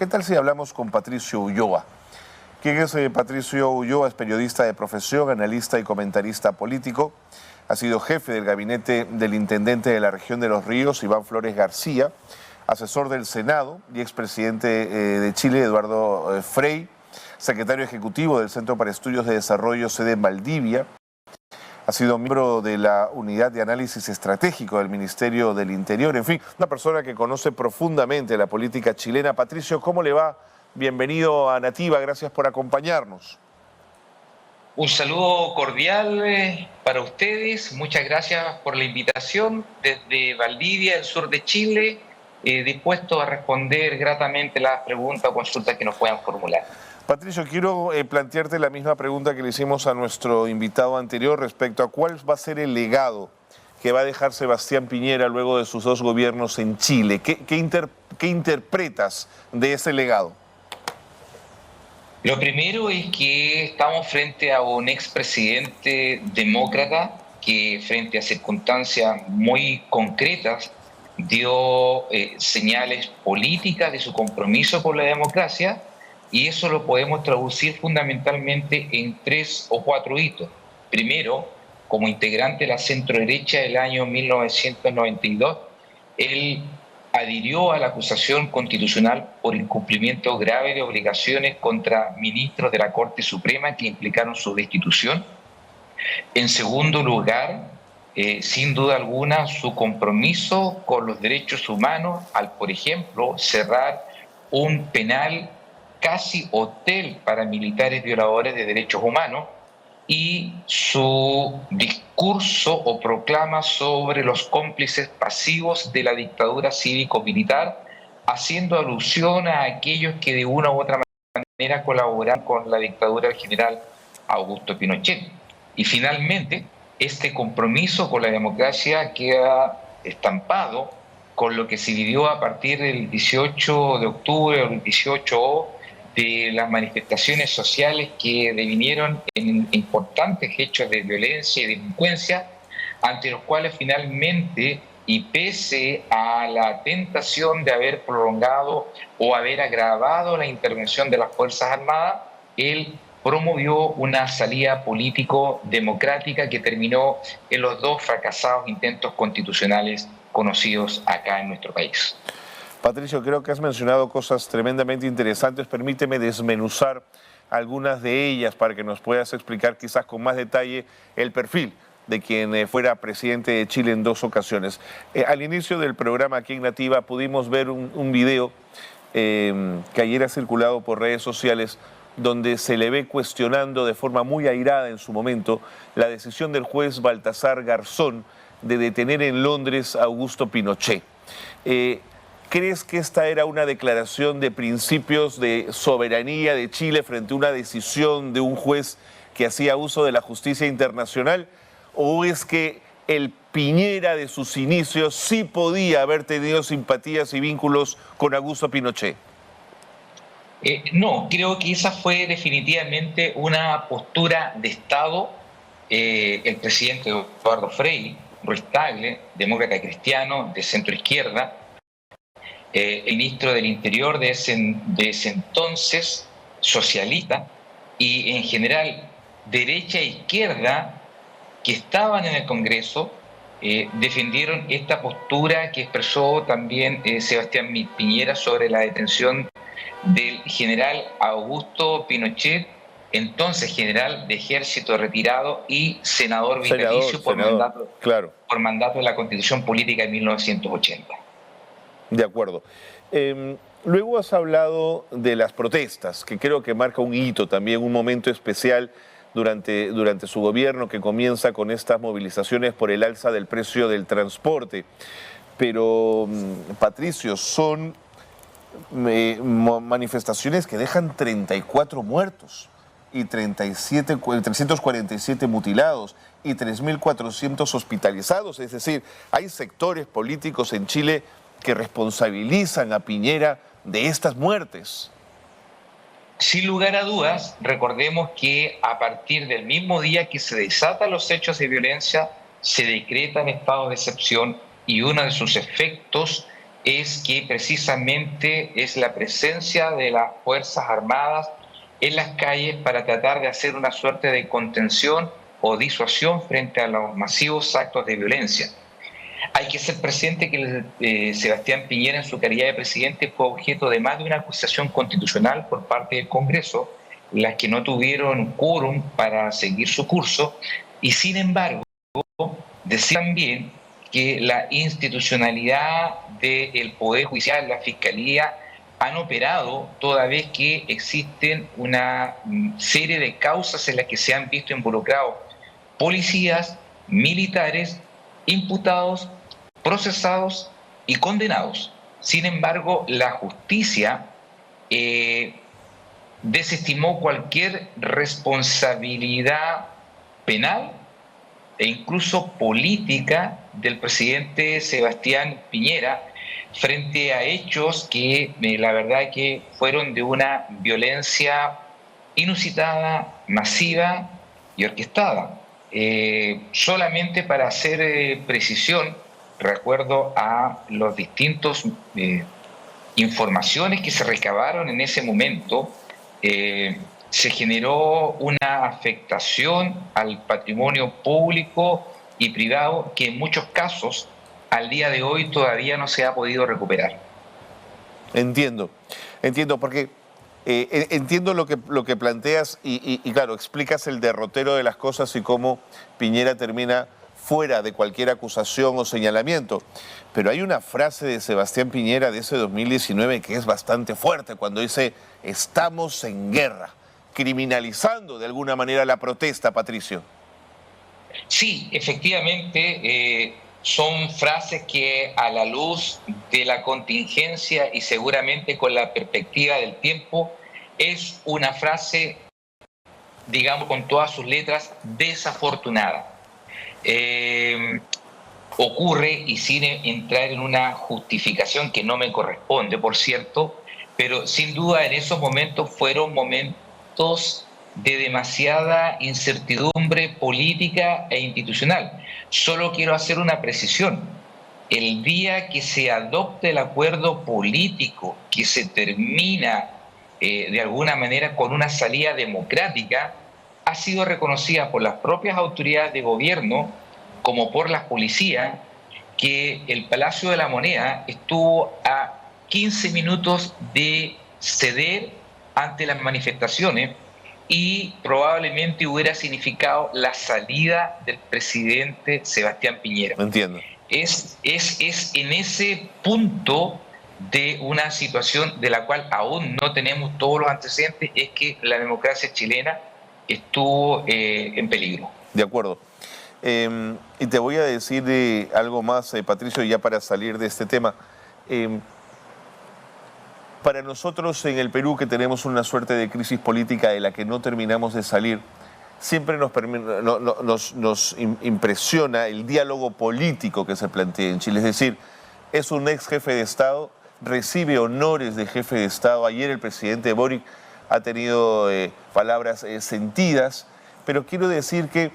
¿qué tal si hablamos con Patricio Ulloa? ¿Quién es Patricio Ulloa? Es periodista de profesión, analista y comentarista político. Ha sido jefe del gabinete del intendente de la región de Los Ríos, Iván Flores García, asesor del Senado y expresidente de Chile, Eduardo Frei, secretario ejecutivo del Centro para Estudios de Desarrollo, sede en Valdivia. Ha sido miembro de la Unidad de Análisis Estratégico del Ministerio del Interior. En fin, una persona que conoce profundamente la política chilena. Patricio, ¿cómo le va? Bienvenido a Nativa, gracias por acompañarnos. Un saludo cordial para ustedes, muchas gracias por la invitación desde Valdivia, el sur de Chile, dispuesto a responder gratamente las preguntas o consultas que nos puedan formular. Patricio, quiero plantearte la misma pregunta que le hicimos a nuestro invitado anterior respecto a cuál va a ser el legado que va a dejar Sebastián Piñera luego de sus 2 gobiernos en Chile. ¿Qué interpretas de ese legado? Lo primero es que estamos frente a un expresidente demócrata que frente a circunstancias muy concretas dio señales políticas de su compromiso con la democracia, y eso lo podemos traducir fundamentalmente en 3 o 4 hitos. Primero, como integrante de la centroderecha del año 1992, él adhirió a la acusación constitucional por incumplimiento grave de obligaciones contra ministros de la Corte Suprema que implicaron su destitución. En segundo lugar, sin duda alguna, su compromiso con los derechos humanos al, por ejemplo, cerrar un penal casi hotel para militares violadores de derechos humanos, y su discurso o proclama sobre los cómplices pasivos de la dictadura cívico-militar, haciendo alusión a aquellos que de una u otra manera colaboran con la dictadura del general Augusto Pinochet. Y finalmente, este compromiso con la democracia queda estampado con lo que se vivió a partir del 18 de octubre o el 18O, de las manifestaciones sociales que devinieron en importantes hechos de violencia y delincuencia, ante los cuales finalmente, y pese a la tentación de haber prolongado o haber agravado la intervención de las Fuerzas Armadas, él promovió una salida político-democrática que terminó en los 2 fracasados intentos constitucionales conocidos acá en nuestro país. Patricio, creo que has mencionado cosas tremendamente interesantes. Permíteme desmenuzar algunas de ellas para que nos puedas explicar quizás con más detalle el perfil de quien fuera presidente de Chile en 2 ocasiones. Al inicio del programa aquí en Nativa pudimos ver un video que ayer ha circulado por redes sociales donde se le ve cuestionando de forma muy airada en su momento la decisión del juez Baltasar Garzón de detener en Londres a Augusto Pinochet. ¿Crees que esta era una declaración de principios de soberanía de Chile frente a una decisión de un juez que hacía uso de la justicia internacional? ¿O es que el Piñera de sus inicios sí podía haber tenido simpatías y vínculos con Augusto Pinochet? No, creo que esa fue definitivamente una postura de Estado. El presidente Eduardo Frei, Ruiz Tagle, demócrata cristiano de centro izquierda, el ministro del Interior de ese entonces, socialista, y en general derecha e izquierda que estaban en el Congreso, defendieron esta postura que expresó también Sebastián Piñera sobre la detención del general Augusto Pinochet, entonces general de ejército retirado y senador vitalicio por mandato de la Constitución Política de 1980. De acuerdo. Luego has hablado de las protestas, que creo que marca un hito también, un momento especial durante su gobierno, que comienza con estas movilizaciones por el alza del precio del transporte. Pero, Patricio, son manifestaciones que dejan 34 muertos y 347 mutilados y 3.400 hospitalizados. Es decir, hay sectores políticos en Chile que responsabilizan a Piñera de estas muertes. Sin lugar a dudas, recordemos que a partir del mismo día que se desatan los hechos de violencia, se decretan estados de excepción, y uno de sus efectos es que precisamente es la presencia de las Fuerzas Armadas en las calles para tratar de hacer una suerte de contención o disuasión frente a los masivos actos de violencia. Hay que ser presente que Sebastián Piñera, en su calidad de presidente, fue objeto de más de una acusación constitucional por parte del Congreso, las que no tuvieron quórum para seguir su curso, y sin embargo, decir también que la institucionalidad del Poder Judicial, la Fiscalía, han operado toda vez que existen una serie de causas en las que se han visto involucrados policías, militares, imputados, procesados y condenados. Sin embargo, la justicia desestimó cualquier responsabilidad penal e incluso política del presidente Sebastián Piñera frente a hechos que la verdad que fueron de una violencia inusitada, masiva y orquestada. Solamente para hacer precisión, recuerdo a los distintos informaciones que se recabaron en ese momento, se generó una afectación al patrimonio público y privado que en muchos casos al día de hoy todavía no se ha podido recuperar. Entiendo, porque entiendo lo que planteas y claro, explicas el derrotero de las cosas y cómo Piñera termina fuera de cualquier acusación o señalamiento. Pero hay una frase de Sebastián Piñera de ese 2019 que es bastante fuerte cuando dice: estamos en guerra, criminalizando de alguna manera la protesta, Patricio. Sí, efectivamente, son frases que a la luz de la contingencia y seguramente con la perspectiva del tiempo, es una frase, digamos, con todas sus letras, desafortunada. Ocurre, y sin entrar en una justificación que no me corresponde, por cierto, pero sin duda en esos momentos fueron momentos de demasiada incertidumbre política e institucional. Solo quiero hacer una precisión. El día que se adopte el acuerdo político, que se termina de alguna manera con una salida democrática, ha sido reconocida por las propias autoridades de gobierno como por las policías, que el Palacio de la Moneda estuvo a 15 minutos de ceder ante las manifestaciones y probablemente hubiera significado la salida del presidente Sebastián Piñera. Entiendo. Es en ese punto de una situación de la cual aún no tenemos todos los antecedentes, es que la democracia chilena estuvo en peligro. De acuerdo. Y te voy a decir algo más, Patricio, ya para salir de este tema. Para nosotros en el Perú, que tenemos una suerte de crisis política de la que no terminamos de salir, siempre nos impresiona el diálogo político que se plantea en Chile. Es decir, es un ex jefe de Estado, recibe honores de jefe de Estado. Ayer el presidente Boric ha tenido palabras sentidas, pero quiero decir que,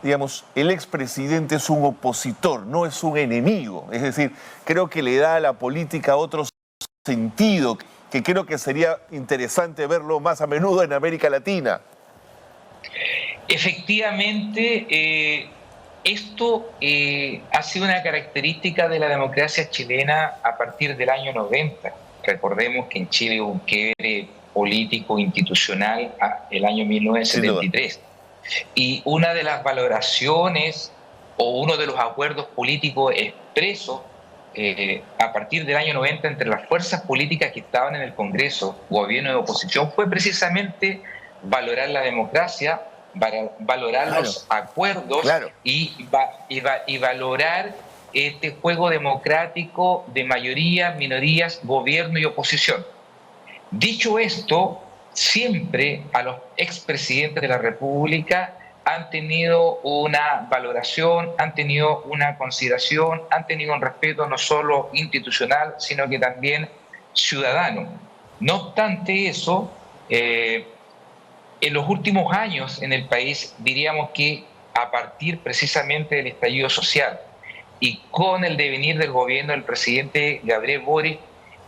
digamos, el expresidente es un opositor, no es un enemigo. Es decir, creo que le da a la política otro sentido, que creo que sería interesante verlo más a menudo en América Latina. Efectivamente, esto ha sido una característica de la democracia chilena a partir del año 90. Recordemos que en Chile hubo un quiebre político institucional el año 1973. Y una de las valoraciones o uno de los acuerdos políticos expresos a partir del año 90 entre las fuerzas políticas que estaban en el Congreso, gobierno de oposición, fue precisamente valorar la democracia, valorar los acuerdos y valorar este juego democrático de mayoría, minorías, gobierno y oposición. Dicho esto, siempre a los expresidentes de la República han tenido una valoración, han tenido una consideración, han tenido un respeto no solo institucional, sino que también ciudadano. No obstante eso, en los últimos años en el país, diríamos que a partir precisamente del estallido social y con el devenir del gobierno del presidente Gabriel Boric,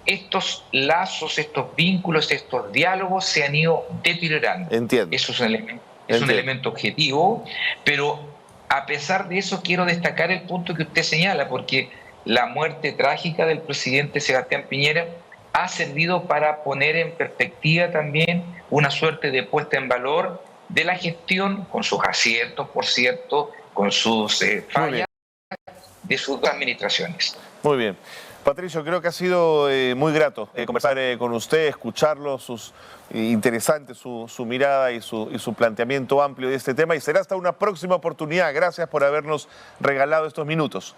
estos lazos, estos vínculos, estos diálogos se han ido deteriorando. Entiendo. Eso es un elemento objetivo, pero a pesar de eso quiero destacar el punto que usted señala, porque la muerte trágica del presidente Sebastián Piñera ha servido para poner en perspectiva también una suerte de puesta en valor de la gestión, con sus aciertos, por cierto, con sus fallas de sus administraciones. Muy bien. Patricio, creo que ha sido muy grato conversar con usted, escucharlo, interesante su mirada y su planteamiento amplio de este tema, y será hasta una próxima oportunidad. Gracias por habernos regalado estos minutos.